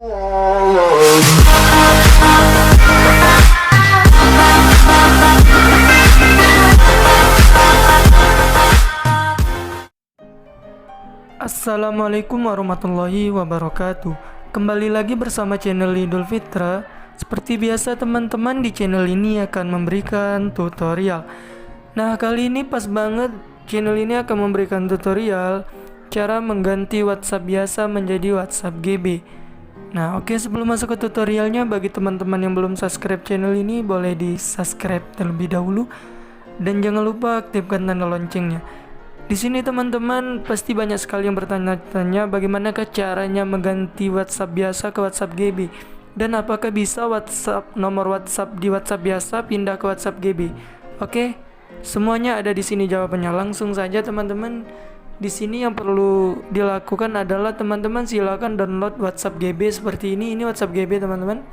Assalamualaikum warahmatullahi wabarakatuh. Kembali lagi bersama channel Idul Fitra. Seperti biasa teman-teman, di channel ini akan memberikan tutorial. Nah, kali ini pas banget channel ini akan memberikan tutorial cara mengganti WhatsApp biasa menjadi WhatsApp GB. Nah, oke, sebelum masuk ke tutorialnya, bagi teman-teman yang belum subscribe channel ini, boleh di subscribe terlebih dahulu dan jangan lupa aktifkan tanda loncengnya. Di sini teman-teman pasti banyak sekali yang bertanya-tanya bagaimanakah caranya mengganti WhatsApp biasa ke WhatsApp GB, dan apakah bisa nomor WhatsApp di WhatsApp biasa pindah ke WhatsApp GB. Oke, semuanya ada di sini jawabannya. Langsung saja teman-teman. Di sini yang perlu dilakukan adalah teman-teman silakan download WhatsApp GB seperti ini. Ini WhatsApp GB teman-teman.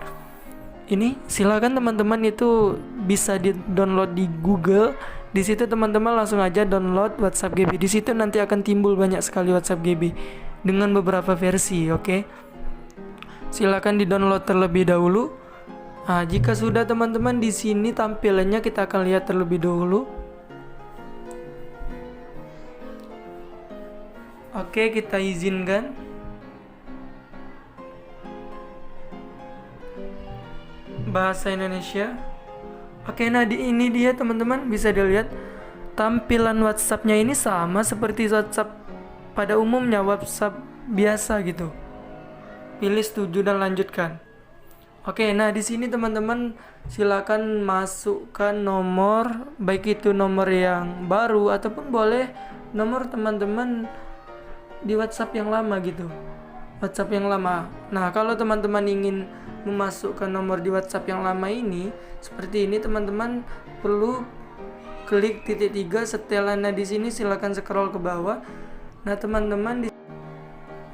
Ini silakan teman-teman itu bisa di-download di Google. Di situ teman-teman langsung aja download WhatsApp GB. Di situ nanti akan timbul banyak sekali WhatsApp GB dengan beberapa versi, oke? Silakan di-download terlebih dahulu. Nah, jika sudah teman-teman, di sini tampilannya kita akan lihat terlebih dahulu. Oke, kita izinkan. Bahasa Indonesia. Oke, nah ini dia teman-teman, bisa dilihat tampilan WhatsAppnya ini sama seperti WhatsApp pada umumnya, WhatsApp biasa gitu. Pilih setuju dan lanjutkan. Oke, nah di sini teman-teman silakan masukkan nomor, baik itu nomor yang baru ataupun boleh nomor teman-teman di WhatsApp yang lama gitu. WhatsApp yang lama. Nah, kalau teman-teman ingin memasukkan nomor di WhatsApp yang lama ini, seperti ini teman-teman perlu klik titik 3 setelannya di sini, silakan scroll ke bawah. Nah, teman-teman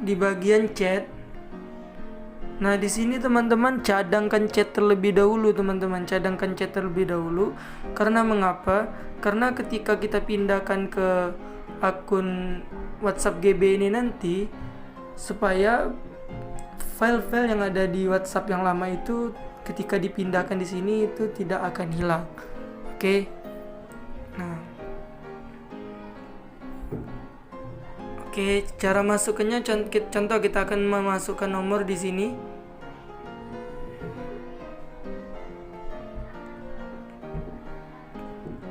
di bagian chat. Nah, di sini teman-teman cadangkan chat terlebih dahulu teman-teman, cadangkan chat terlebih dahulu. Karena mengapa? Karena ketika kita pindahkan ke akun WhatsApp GB ini nanti, supaya file-file yang ada di WhatsApp yang lama itu ketika dipindahkan di sini itu tidak akan hilang. Oke. Nah. Oke, cara masukkannya contoh kita akan memasukkan nomor di sini.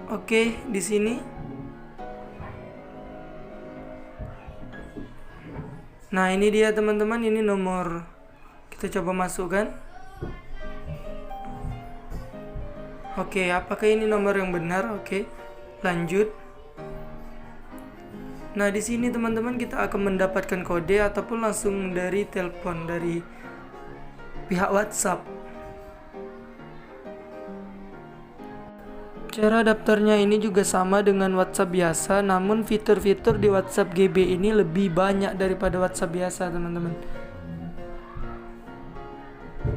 Oke, di sini. Nah, ini dia teman-teman, ini nomor. Kita coba masukkan. Oke, apakah ini nomor yang benar? Oke, lanjut. Nah, di sini teman-teman kita akan mendapatkan kode ataupun langsung dari telepon dari pihak WhatsApp. Cara daftarnya ini juga sama dengan WhatsApp biasa, namun fitur-fitur di WhatsApp GB ini lebih banyak daripada WhatsApp biasa, teman-teman.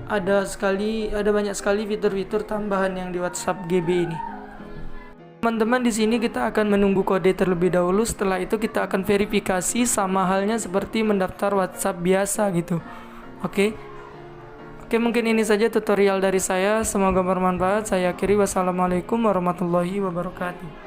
Ada banyak sekali fitur-fitur tambahan yang di WhatsApp GB ini. Teman-teman, di sini kita akan menunggu kode terlebih dahulu. Setelah itu kita akan verifikasi, sama halnya seperti mendaftar WhatsApp biasa gitu. Oke. Oke, mungkin ini saja tutorial dari saya. Semoga bermanfaat. Saya akhiri. Wassalamualaikum warahmatullahi wabarakatuh.